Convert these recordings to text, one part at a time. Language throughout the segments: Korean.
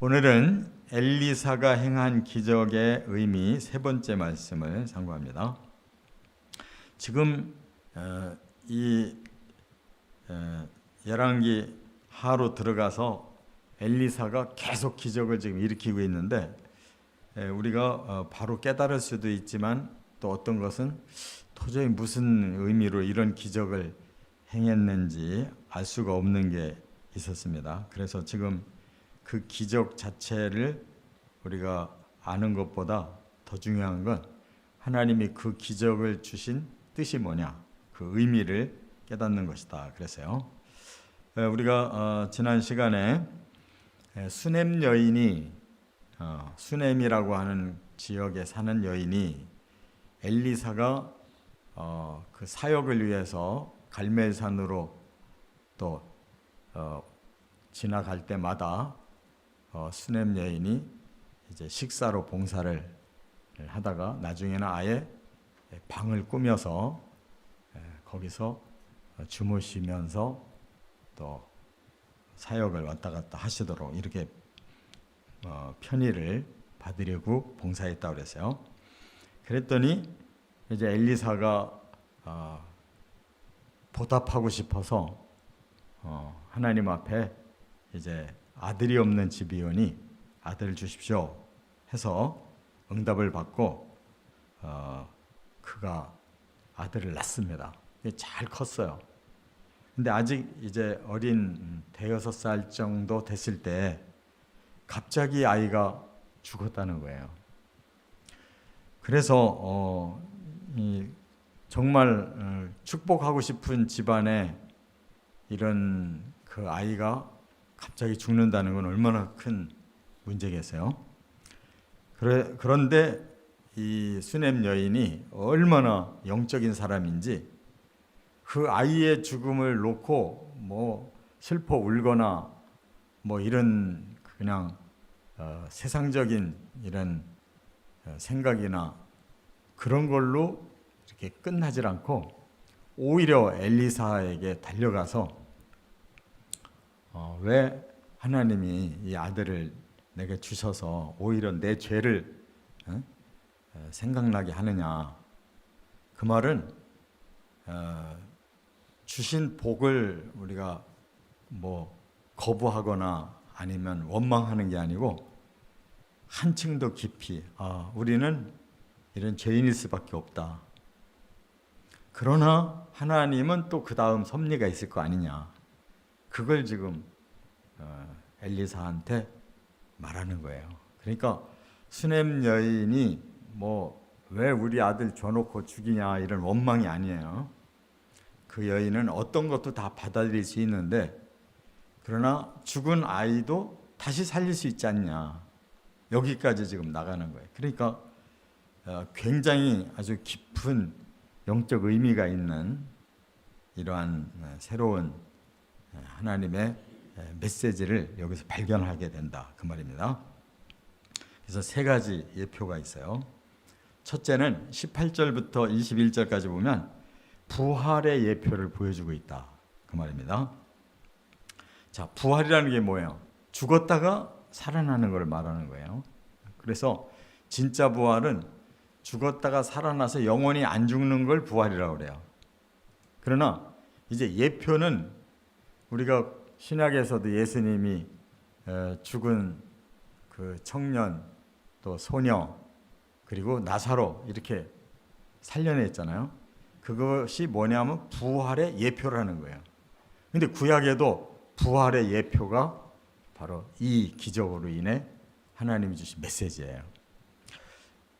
오늘은 엘리사가 행한 기적의 의미 세 번째 말씀을 상고합니다. 지금 이 열왕기 하로 들어가서 엘리사가 계속 기적을 지금 일으키고 있는데 우리가 바로 깨달을 수도 있지만 또 어떤 것은 도저히 무슨 의미로 이런 기적을 행했는지 알 수가 없는 게 있었습니다. 그래서 지금 그 기적 자체를 우리가 아는 것보다 더 중요한 건 하나님이 그 기적을 주신 뜻이 뭐냐, 그 의미를 깨닫는 것이다. 그래서요. 우리가 지난 시간에 수넴 여인이 수넴이라고 하는 지역에 사는 여인이 엘리사가 그 사역을 위해서 갈멜산으로 또 지나갈 때마다 수넴 여인이 이제 식사로 봉사를 하다가 나중에는 아예 방을 꾸며서 거기서 주무시면서 또 사역을 왔다 갔다 하시도록 이렇게 편의를 받으려고 봉사했다고 그랬어요. 그랬더니 이제 엘리사가 보답하고 싶어서 하나님 앞에 이제 아들이 없는 집이오니 아들을 주십시오 해서 응답을 받고 그가 아들을 낳습니다. 잘 컸어요. 근데 아직 이제 어린 대여섯 살 정도 됐을 때 갑자기 아이가 죽었다는 거예요. 그래서 정말 축복하고 싶은 집안에 이런 그 아이가 갑자기 죽는다는 건 얼마나 큰 문제겠어요. 그런데 이 수넴 여인이 얼마나 영적인 사람인지 그 아이의 죽음을 놓고 뭐 슬퍼 울거나 뭐 이런 그냥 세상적인 이런 생각이나 그런 걸로 이렇게 끝나질 않고 오히려 엘리사에게 달려가서 왜 하나님이 이 아들을 내게 주셔서 오히려 내 죄를 생각나게 하느냐. 그 말은 주신 복을 우리가 뭐 거부하거나 아니면 원망하는 게 아니고 한층 더 깊이 우리는 이런 죄인일 수밖에 없다. 그러나 하나님은 또 그 다음 섭리가 있을 거 아니냐. 그걸 지금 엘리사한테 말하는 거예요. 그러니까 수넴 여인이 뭐 왜 우리 아들 줘놓고 죽이냐 이런 원망이 아니에요. 그 여인은 어떤 것도 다 받아들일 수 있는데 그러나 죽은 아이도 다시 살릴 수 있지 않냐. 여기까지 지금 나가는 거예요. 그러니까 굉장히 아주 깊은 영적 의미가 있는 이러한 새로운 하나님의 메시지를 여기서 발견하게 된다. 그 말입니다. 그래서 세 가지 예표가 있어요. 첫째는 18절부터 21절까지 보면 부활의 예표를 보여주고 있다. 그 말입니다. 자, 부활이라는 게 뭐예요? 죽었다가 살아나는 걸 말하는 거예요. 그래서 진짜 부활은 죽었다가 살아나서 영원히 안 죽는 걸 부활이라고 그래요. 그러나 이제 예표는 우리가 신약에서도 예수님이 죽은 그 청년 또 소녀 그리고 나사로 이렇게 살려냈잖아요. 그것이 뭐냐면 부활의 예표라는 거예요. 근데 구약에도 부활의 예표가 바로 이 기적으로 인해 하나님이 주신 메시지예요.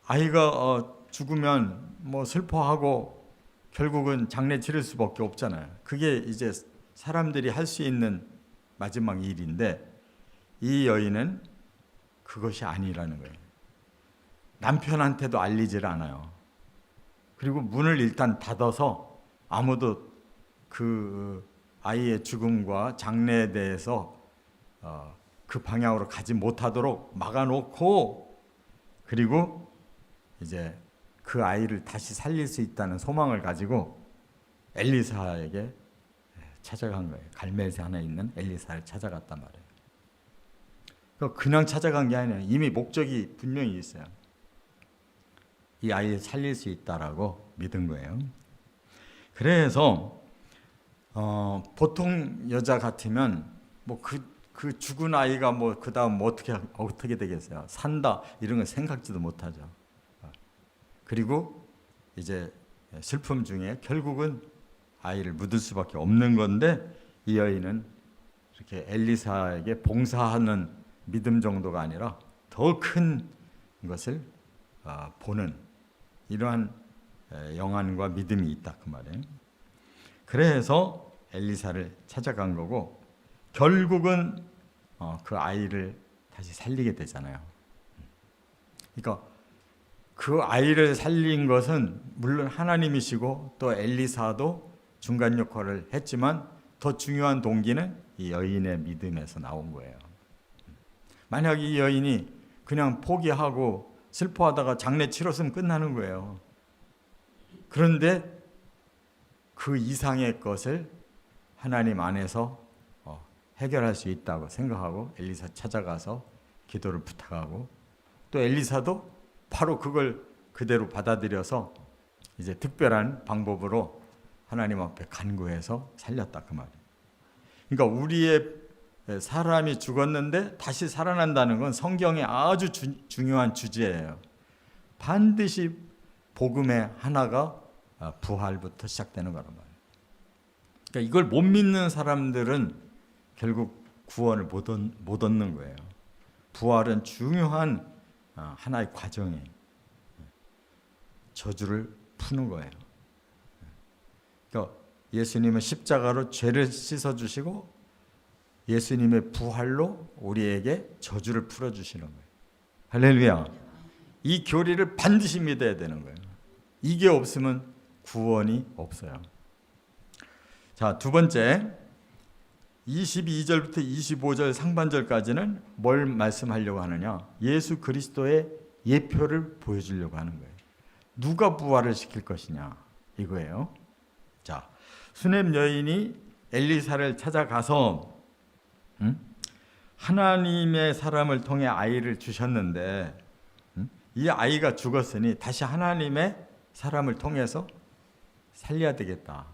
아이가 죽으면 뭐 슬퍼하고 결국은 장례 치를 수밖에 없잖아요. 그게 이제 사람들이 할 수 있는 마지막 일인데 이 여인은 그것이 아니라는 거예요. 남편한테도 알리질 않아요. 그리고 문을 일단 닫아서 아무도 그 아이의 죽음과 장례에 대해서 그 방향으로 가지 못하도록 막아놓고 그리고 이제 그 아이를 다시 살릴 수 있다는 소망을 가지고 엘리사에게 찾아간 거예요. 갈멜산에 있는 엘리사를 찾아갔단 말이에요. 그냥 찾아간 게 아니라 이미 목적이 분명히 있어요. 이 아이를 살릴 수 있다라고 믿은 거예요. 그래서 보통 여자 같으면 뭐 그 죽은 아이가 뭐 그다음 뭐 어떻게 되겠어요? 산다 이런 건 생각지도 못하죠. 그리고 이제 슬픔 중에 결국은 아이를 묻을 수밖에 없는 건데, 이 여인은 이렇게 엘리사에게 봉사하는 믿음 정도가 아니라 더 큰 것을 보는 이러한 영안과 믿음이 있다 그 말이에요. 그래서 엘리사를 찾아간 거고, 결국은 그 아이를 다시 살리게 되잖아요. 그러니까 그 아이를 살린 것은 물론 하나님이시고 또 엘리사도 중간 역할을 했지만, 더 중요한 동기는 이 여인의 믿음에서 나온 거예요. 만약 이 여인이 그냥 포기하고 슬퍼하다가 장례 치렀으면 끝나는 거예요. 그런데 그 이상의 것을 하나님 안에서 해결할 수 있다고 생각하고 엘리사 찾아가서 기도를 부탁하고, 또 엘리사도 바로 그걸 그대로 받아들여서 이제 특별한 방법으로 하나님 앞에 간구해서 살렸다 그 말이에요. 그러니까 우리의 사람이 죽었는데 다시 살아난다는 건 성경의 아주 중요한 주제예요. 반드시 복음의 하나가 부활부터 시작되는 거란 말이에요. 그러니까 이걸 못 믿는 사람들은 결국 구원을 못 얻는 거예요. 부활은 중요한 하나의 과정이에요. 저주를 푸는 거예요. 그러니까 예수님은 십자가로 죄를 씻어주시고 예수님의 부활로 우리에게 저주를 풀어주시는 거예요. 할렐루야. 이 교리를 반드시 믿어야 되는 거예요. 이게 없으면 구원이 없어요. 자, 두 번째, 22절부터 25절 상반절까지는 뭘 말씀하려고 하느냐? 예수 그리스도의 예표를 보여주려고 하는 거예요. 누가 부활을 시킬 것이냐 이거예요. 자, 수넴 여인이 엘리사를 찾아가서 하나님의 사람을 통해 아이를 주셨는데 이 아이가 죽었으니 다시 하나님의 사람을 통해서 살려야 되겠다.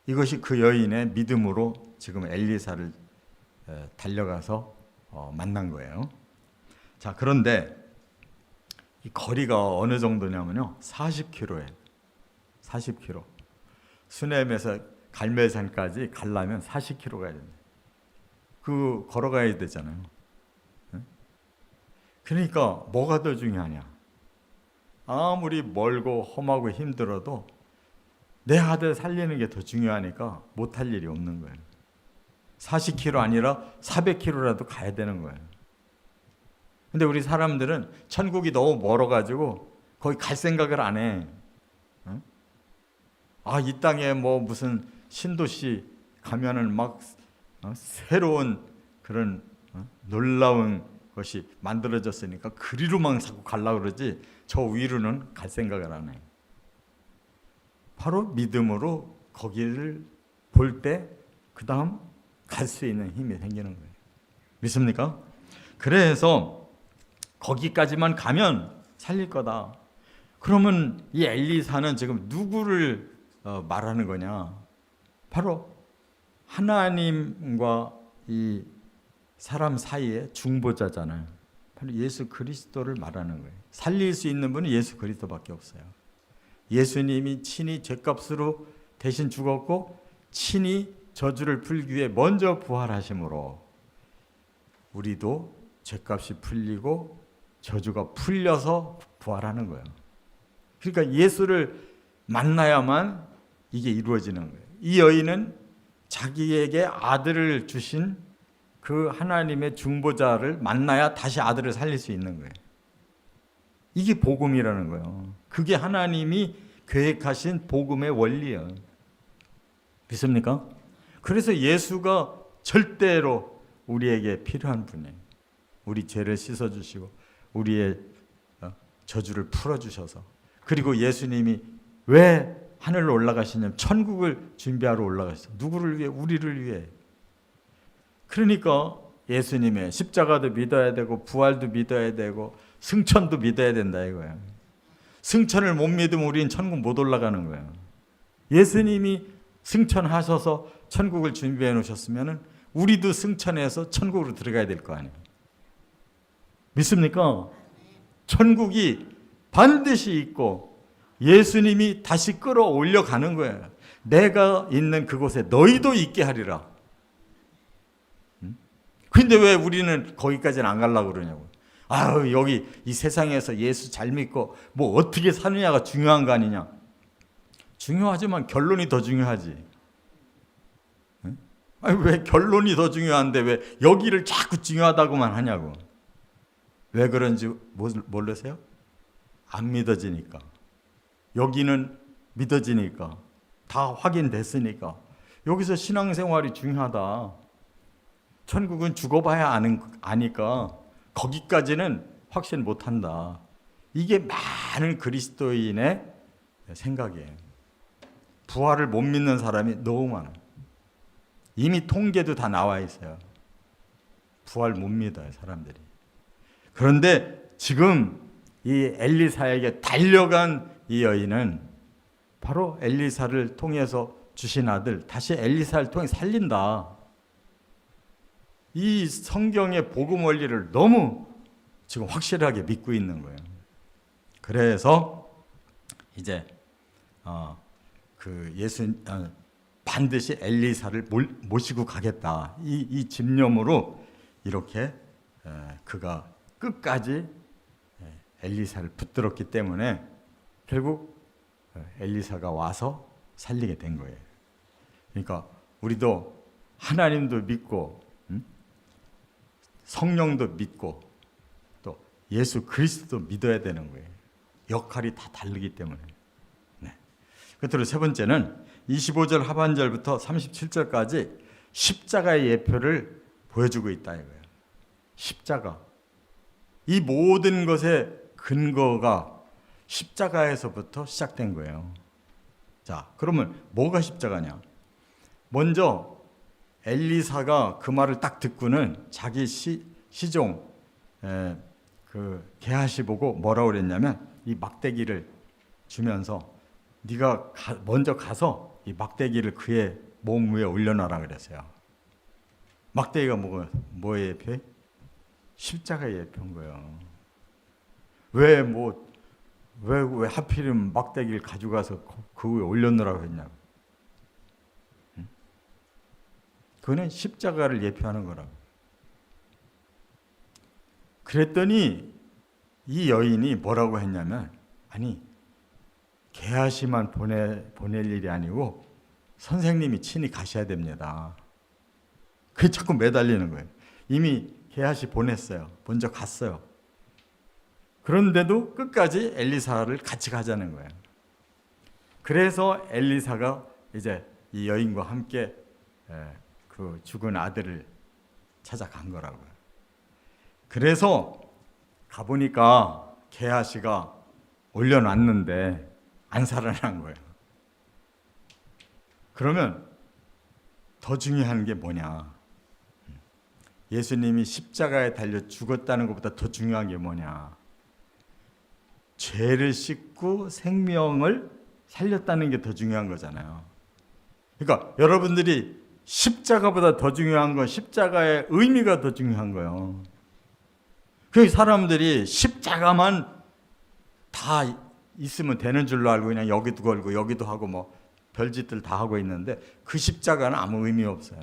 이것이 그 여인의 믿음으로 지금 엘리사를 달려가서 만난 거예요. 자, 그런데 이 거리가 어느 정도냐면요, 40km예요. 40km. 수넴에서 갈멜산까지 가려면 40km 가야 됩니다. 그 걸어가야 되잖아요. 그러니까 뭐가 더 중요하냐? 아무리 멀고 험하고 힘들어도 내 아들 살리는 게 더 중요하니까 못할 일이 없는 거예요. 40km 아니라 400km라도 가야 되는 거예요. 근데 우리 사람들은 천국이 너무 멀어가지고 거기 갈 생각을 안 해. 이 땅에 뭐 무슨 신도시 가면은 막 새로운 그런 놀라운 것이 만들어졌으니까 그리로만 자꾸 가려고 그러지 저 위로는 갈 생각을 안 해. 바로 믿음으로 거기를 볼 때 그 다음 갈 수 있는 힘이 생기는 거예요. 믿습니까? 그래서 거기까지만 가면 살릴 거다. 그러면 이 엘리사는 지금 누구를 말하는 거냐? 바로 하나님과 이 사람 사이의 중보자잖아요. 바로 예수 그리스도를 말하는 거예요. 살릴 수 있는 분은 예수 그리스도밖에 없어요. 예수님이 친히 죄값으로 대신 죽었고 친히 저주를 풀기 위해 먼저 부활하심으로 우리도 죄값이 풀리고 저주가 풀려서 부활하는 거예요. 그러니까 예수를 만나야만 이게 이루어지는 거예요. 이 여인은 자기에게 아들을 주신 그 하나님의 중보자를 만나야 다시 아들을 살릴 수 있는 거예요. 이게 복음이라는 거예요. 그게 하나님이 계획하신 복음의 원리예요. 믿습니까? 그래서 예수가 절대로 우리에게 필요한 분이에요. 우리 죄를 씻어주시고 우리의 저주를 풀어주셔서, 그리고 예수님이 왜 하늘로 올라가시냐면 천국을 준비하러 올라가셨어요. 누구를 위해? 우리를 위해. 그러니까 예수님의 십자가도 믿어야 되고 부활도 믿어야 되고 승천도 믿어야 된다 이거예요. 승천을 못 믿으면 우리는 천국 못 올라가는 거예요. 예수님이 승천하셔서 천국을 준비해 놓으셨으면 우리도 승천해서 천국으로 들어가야 될 거 아니에요. 믿습니까? 천국이 반드시 있고 예수님이 다시 끌어올려 가는 거예요. 내가 있는 그곳에 너희도 있게 하리라. 근데 왜 우리는 거기까지는 안 가려고 그러냐고. 아유, 여기 이 세상에서 예수 잘 믿고 뭐 어떻게 사느냐가 중요한 거 아니냐. 중요하지만 결론이 더 중요하지. 아니, 왜 결론이 더 중요한데 왜 여기를 자꾸 중요하다고만 하냐고. 왜 그런지 모르세요? 안 믿어지니까. 여기는 믿어지니까. 다 확인됐으니까. 여기서 신앙생활이 중요하다. 천국은 죽어봐야 아니까 거기까지는 확신 못한다. 이게 많은 그리스도인의 생각이에요. 부활을 못 믿는 사람이 너무 많아요. 이미 통계도 다 나와 있어요. 부활 못 믿어요, 사람들이. 그런데 지금 이 엘리사에게 달려간 이 여인은 바로 엘리사를 통해서 주신 아들, 다시 엘리사를 통해 살린다. 이 성경의 복음 원리를 너무 지금 확실하게 믿고 있는 거예요. 그래서 이제 반드시 엘리사를 모시고 가겠다. 이 집념으로 이렇게 그가 끝까지 엘리사를 붙들었기 때문에 결국 엘리사가 와서 살리게 된 거예요. 그러니까 우리도 하나님도 믿고 성령도 믿고 또 예수 그리스도도 믿어야 되는 거예요. 역할이 다 다르기 때문에. 네. 끝으로 세 번째는 25절 하반절부터 37절까지 십자가의 예표를 보여주고 있다 이거예요. 십자가. 이 모든 것의 근거가 십자가에서부터 시작된 거예요. 자, 그러면 뭐가 십자가냐? 먼저 엘리사가 그 말을 딱 듣고는 자기 시종 게하시 보고 뭐라고 그랬냐면 이 막대기를 주면서 네가 먼저 가서 이 막대기를 그의 몸 위에 올려놔라 그랬어요. 막대기가 뭐의 예표? 십자가의 예표인 거예요. 왜 하필이면 막대기를 가져가서 그 위에 올려놓으라고 했냐고. 그거는 십자가를 예표하는 거라고. 그랬더니 이 여인이 뭐라고 했냐면, 아니 게하시만 보낼 일이 아니고 선생님이 친히 가셔야 됩니다. 그게 자꾸 매달리는 거예요. 이미 게하시 보냈어요. 먼저 갔어요. 그런데도 끝까지 엘리사를 같이 가자는 거예요. 그래서 엘리사가 이제 이 여인과 함께 그 죽은 아들을 찾아간 거라고요. 그래서 가보니까 게하시가 올려놨는데 안 살아난 거예요. 그러면 더 중요한 게 뭐냐? 예수님이 십자가에 달려 죽었다는 것보다 더 중요한 게 뭐냐? 죄를 씻고 생명을 살렸다는 게 더 중요한 거잖아요. 그러니까 여러분들이 십자가보다 더 중요한 건 십자가의 의미가 더 중요한 거예요. 그 사람들이 십자가만 다 있으면 되는 줄로 알고 그냥 여기도 걸고 여기도 하고 뭐 별짓들 다 하고 있는데 그 십자가는 아무 의미 없어요.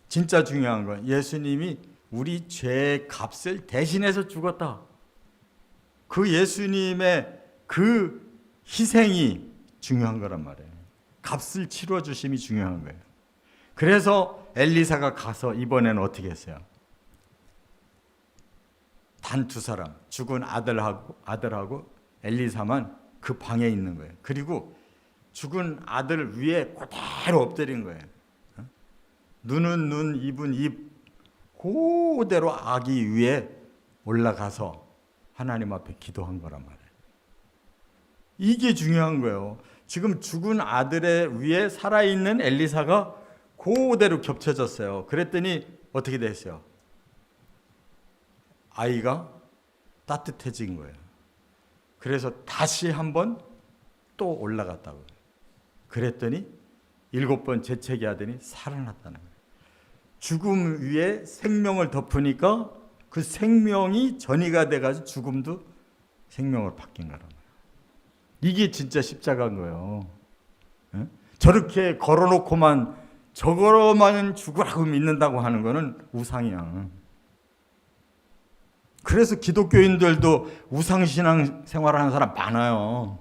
진짜 중요한 건 예수님이 우리 죄의 값을 대신해서 죽었다. 그 예수님의 그 희생이 중요한 거란 말이에요. 값을 치러 주심이 중요한 거예요. 그래서 엘리사가 가서 이번에는 어떻게 했어요? 단 두 사람, 죽은 아들하고 엘리사만 그 방에 있는 거예요. 그리고 죽은 아들 위에 그대로 엎드린 거예요. 눈은 눈, 입은 입, 그대로 아기 위에 올라가서 하나님 앞에 기도한 거란 말이에요. 이게 중요한 거예요. 지금 죽은 아들의 위에 살아있는 엘리사가 그대로 겹쳐졌어요. 그랬더니 어떻게 됐어요? 아이가 따뜻해진 거예요. 그래서 다시 한번 또 올라갔다고요. 그랬더니 7번 재채기 하더니 살아났다는 거예요. 죽음 위에 생명을 덮으니까 그 생명이 전이가 돼가지고 죽음도 생명으로 바뀐 거란 말이에요. 이게 진짜 십자가인 거예요. 예? 저렇게 걸어놓고만 저거로만 죽으라고 믿는다고 하는 거는 우상이야. 그래서 기독교인들도 우상신앙 생활하는 사람 많아요.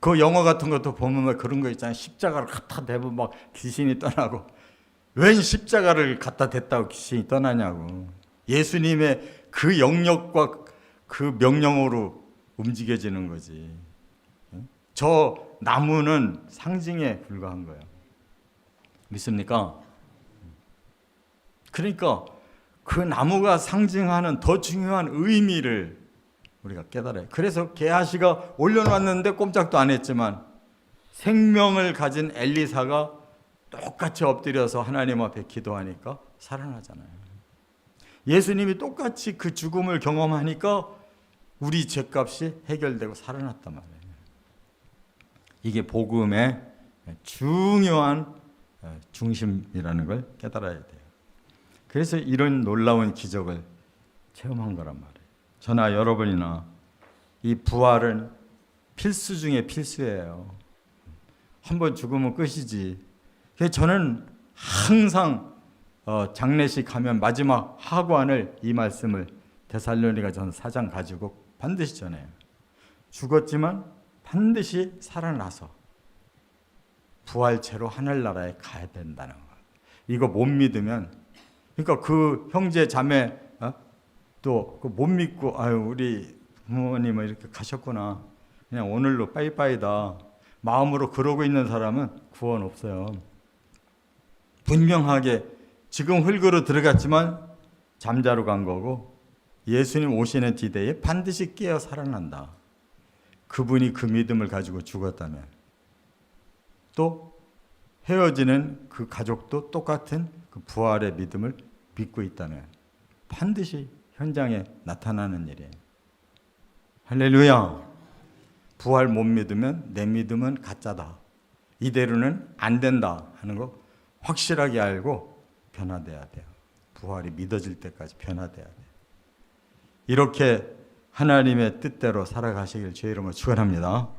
그 영화 같은 것도 보면 그런 거 있잖아요. 십자가를 갖다 대면 막 귀신이 떠나고. 웬 십자가를 갖다 댔다고 귀신이 떠나냐고. 예수님의 그 영역과 그 명령으로 움직여지는 거지. 저 나무는 상징에 불과한 거예요. 믿습니까? 그러니까 그 나무가 상징하는 더 중요한 의미를 우리가 깨달아요. 그래서 게하시가 올려놨는데 꼼짝도 안 했지만 생명을 가진 엘리사가 똑같이 엎드려서 하나님 앞에 기도하니까 살아나잖아요. 예수님이 똑같이 그 죽음을 경험하니까 우리 죄값이 해결되고 살아났단 말이에요. 이게 복음의 중요한 중심이라는 걸 깨달아야 돼요. 그래서 이런 놀라운 기적을 체험한 거란 말이에요. 저나 여러분이나 이 부활은 필수 중에 필수예요. 한번 죽으면 끝이지. 그래서 저는 항상 장례식 하면 마지막 하관을 이 말씀을 데살로니가 전 4장 가지고 반드시 전해요. 죽었지만 반드시 살아나서 부활체로 하늘나라에 가야 된다는 거. 이거 못 믿으면, 그러니까 그 형제 자매 또 못 믿고 아유 우리 부모님은 이렇게 가셨구나. 그냥 오늘로 빠이빠이다. 마음으로 그러고 있는 사람은 구원 없어요. 분명하게 지금 흙으로 들어갔지만 잠자러 간 거고 예수님 오시는 디데이에 반드시 깨어 살아난다. 그분이 그 믿음을 가지고 죽었다면 또 헤어지는 그 가족도 똑같은 그 부활의 믿음을 믿고 있다면 반드시 현장에 나타나는 일이에요. 할렐루야. 부활 못 믿으면 내 믿음은 가짜다. 이대로는 안 된다 하는 거 확실하게 알고 변화돼야 돼요. 부활이 믿어질 때까지 변화돼야 돼요. 이렇게 하나님의 뜻대로 살아가시길 주의 이름으로 축원합니다.